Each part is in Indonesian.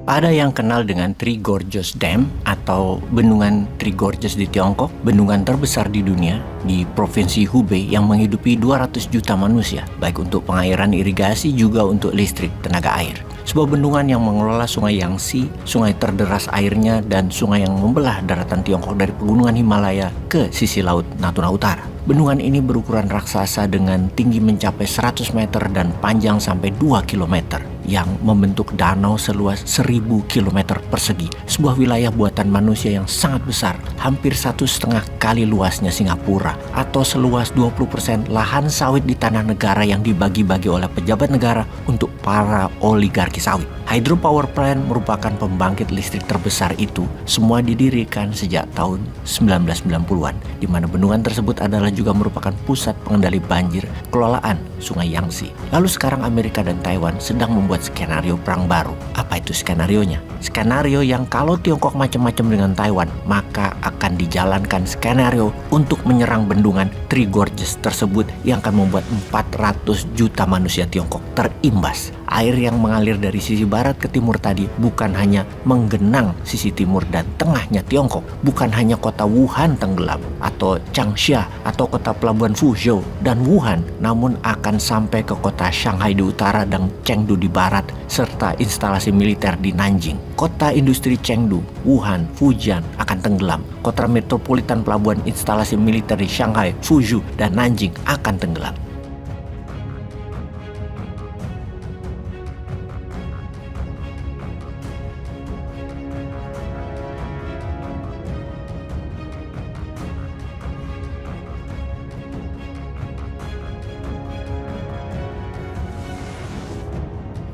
Ada yang kenal dengan Three Gorges Dam atau Bendungan Three Gorges di Tiongkok, bendungan terbesar di dunia di Provinsi Hubei yang menghidupi 200 juta manusia, baik untuk pengairan irigasi juga untuk listrik tenaga air. Sebuah bendungan yang mengelola sungai Yangtze, sungai terderas airnya, dan sungai yang membelah daratan Tiongkok dari pegunungan Himalaya ke sisi laut Natuna Utara. Bendungan ini berukuran raksasa dengan tinggi mencapai 100 meter dan panjang sampai 2 km yang membentuk danau seluas 1000 km persegi. Sebuah wilayah buatan manusia yang sangat besar, hampir 1,5 kali luasnya Singapura, atau seluas 20% lahan sawit di tanah negara yang dibagi-bagi oleh pejabat negara untuk para oligarki sawit. Hydropower plant merupakan pembangkit listrik terbesar itu, semua didirikan sejak tahun 1990-an, di mana bendungan tersebut adalah juga merupakan pusat pengendali banjir kelolaan Sungai Yangtze. Lalu sekarang Amerika dan Taiwan sedang membuat skenario perang baru. Apa itu skenarionya? Skenario yang kalau Tiongkok macam-macam dengan Taiwan, maka akan dijalankan skenario untuk menyerang bendungan Three Gorges tersebut yang akan membuat 400 juta manusia Tiongkok terimbas. Air yang mengalir dari sisi barat ke timur tadi bukan hanya menggenang sisi timur dan tengahnya Tiongkok, bukan hanya kota Wuhan tenggelam atau Changsha atau kota pelabuhan Fuzhou dan Wuhan, namun akan sampai ke kota Shanghai di utara dan Chengdu di barat serta instalasi militer di Nanjing. Kota industri Chengdu, Wuhan, Fujian akan tenggelam. Kota metropolitan pelabuhan instalasi militer di Shanghai, Fuzhou dan Nanjing akan tenggelam.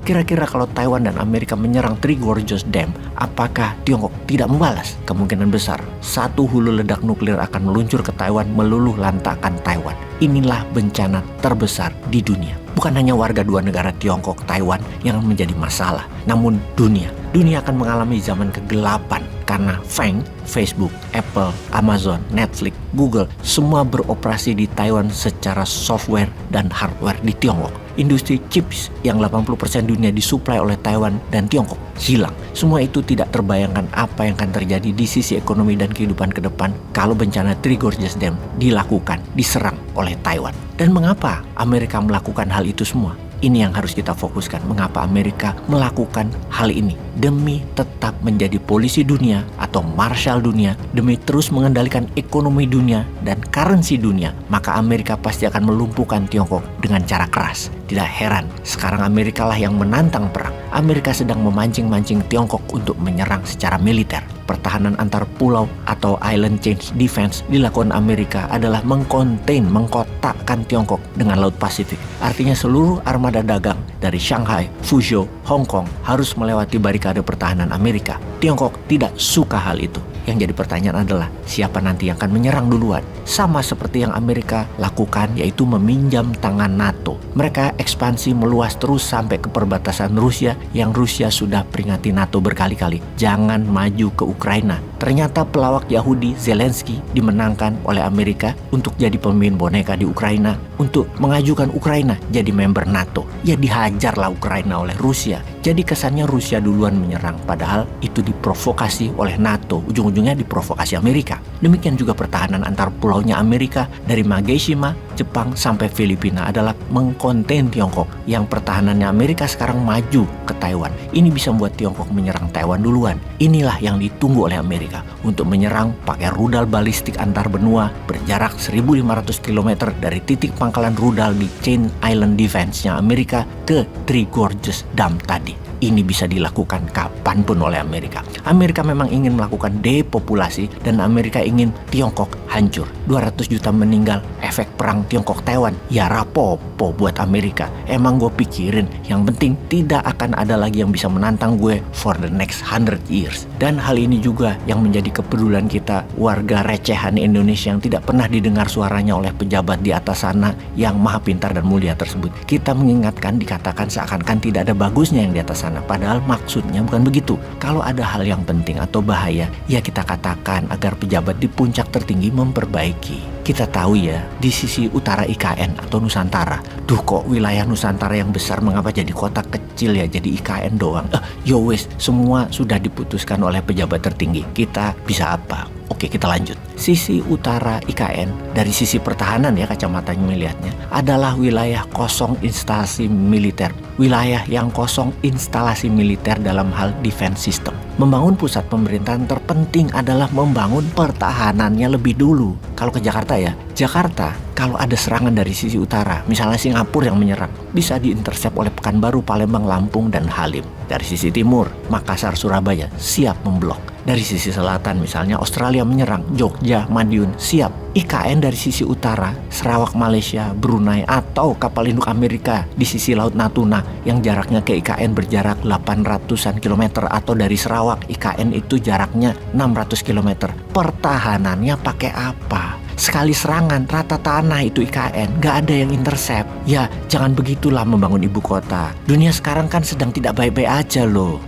Kira-kira kalau Taiwan dan Amerika menyerang Three Gorges Dam, apakah Tiongkok tidak membalas? Kemungkinan besar, satu hulu ledak nuklir akan meluncur ke Taiwan meluluh lantakkan Taiwan. Inilah bencana terbesar di dunia. Bukan hanya warga dua negara Tiongkok, Taiwan yang menjadi masalah, namun dunia. Dunia akan mengalami zaman kegelapan karena FANG, Facebook, Apple, Amazon, Netflix, Google, semua beroperasi di Taiwan secara software dan hardware di Tiongkok. Industri chips yang 80% dunia disuplai oleh Taiwan dan Tiongkok hilang. Semua itu tidak terbayangkan apa yang akan terjadi di sisi ekonomi dan kehidupan ke depan kalau bencana Three Gorges Dam dilakukan, diserang oleh Taiwan. Dan mengapa Amerika melakukan hal itu semua? Ini yang harus kita fokuskan. Mengapa Amerika melakukan hal ini? Demi tetap menjadi polisi dunia atau marshal dunia, demi terus mengendalikan ekonomi dunia dan currency dunia, maka Amerika pasti akan melumpuhkan Tiongkok dengan cara keras. Tidak heran, sekarang Amerika lah yang menantang perang. Amerika sedang memancing-mancing Tiongkok untuk menyerang secara militer. Pertahanan antar pulau atau island chain defense dilakukan Amerika adalah mengkotakkan Tiongkok dengan Laut Pasifik. Artinya seluruh armada dagang dari Shanghai, Fuzhou, Hong Kong harus melewati barikade pertahanan Amerika. Tiongkok tidak suka hal itu. Yang jadi pertanyaan adalah siapa nanti yang akan menyerang duluan? Sama seperti yang Amerika lakukan, yaitu meminjam tangan NATO. Mereka ekspansi meluas terus sampai ke perbatasan Rusia yang Rusia sudah peringati NATO berkali-kali. Jangan maju ke Ukraina. Ternyata pelawak Yahudi Zelensky dimenangkan oleh Amerika untuk jadi pemimpin boneka di Ukraina untuk mengajukan Ukraina jadi member NATO. Ya dihajarlah Ukraina oleh Rusia. Jadi kesannya Rusia duluan menyerang, padahal itu diprovokasi oleh NATO. Ujung-ujungnya diprovokasi Amerika. Demikian juga pertahanan antar pulaunya Amerika dari Mageshima, Jepang sampai Filipina adalah mengkonten Tiongkok yang pertahanannya Amerika sekarang maju ke Taiwan. Ini bisa membuat Tiongkok menyerang Taiwan duluan. Inilah yang ditunggu oleh Amerika untuk menyerang pakai rudal balistik antar benua berjarak 1.500 km dari titik pangkalan rudal di Chain Island Defense-nya Amerika ke Three Gorges Dam tadi. Ini bisa dilakukan kapanpun oleh Amerika. Amerika memang ingin melakukan depopulasi dan Amerika ingin Tiongkok hancur. 200 juta meninggal, efek perang Tiongkok-Taiwan. Ya rapopo buat Amerika. Emang gue pikirin, yang penting tidak akan ada lagi yang bisa menantang gue for the next 100 years. Dan hal ini juga yang menjadi kepedulian kita, warga recehan Indonesia yang tidak pernah didengar suaranya oleh pejabat di atas sana yang maha pintar dan mulia tersebut. Kita mengingatkan, dikatakan seakan-akan tidak ada bagusnya yang di atas sana. sana. Padahal maksudnya bukan begitu. Kalau ada hal yang penting atau bahaya, ya kita katakan agar pejabat di puncak tertinggi memperbaiki. Kita tahu ya, di sisi utara IKN atau Nusantara, duh kok wilayah Nusantara yang besar mengapa jadi kota kecil ya, jadi IKN doang. Yo wes, semua sudah diputuskan oleh pejabat tertinggi. Kita bisa apa? Oke, kita lanjut. Sisi utara IKN dari sisi pertahanan ya, kacamatanya melihatnya adalah wilayah kosong instalasi militer. Wilayah yang kosong instalasi militer dalam hal defense system. Membangun pusat pemerintahan terpenting adalah membangun pertahanannya lebih dulu. Kalau ke Jakarta ya, Jakarta kalau ada serangan dari sisi utara, misalnya Singapura yang menyerang, bisa diintersep oleh Pekanbaru, Palembang, Lampung, dan Halim. Dari sisi timur, Makassar, Surabaya siap memblok. Dari sisi selatan misalnya Australia menyerang, Jogja, Madiun siap. IKN dari sisi utara, Sarawak Malaysia, Brunei, atau kapal induk Amerika di sisi Laut Natuna yang jaraknya ke IKN berjarak 800-an kilometer, atau dari Sarawak IKN itu jaraknya 600 kilometer. Pertahanannya pakai apa? Sekali serangan rata tanah itu IKN, gak ada yang intercept. Ya jangan begitulah membangun ibu kota. Dunia sekarang kan sedang tidak baik-baik aja loh.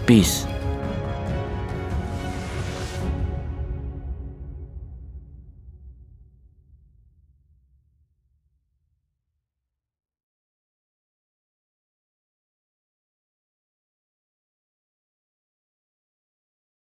Peace.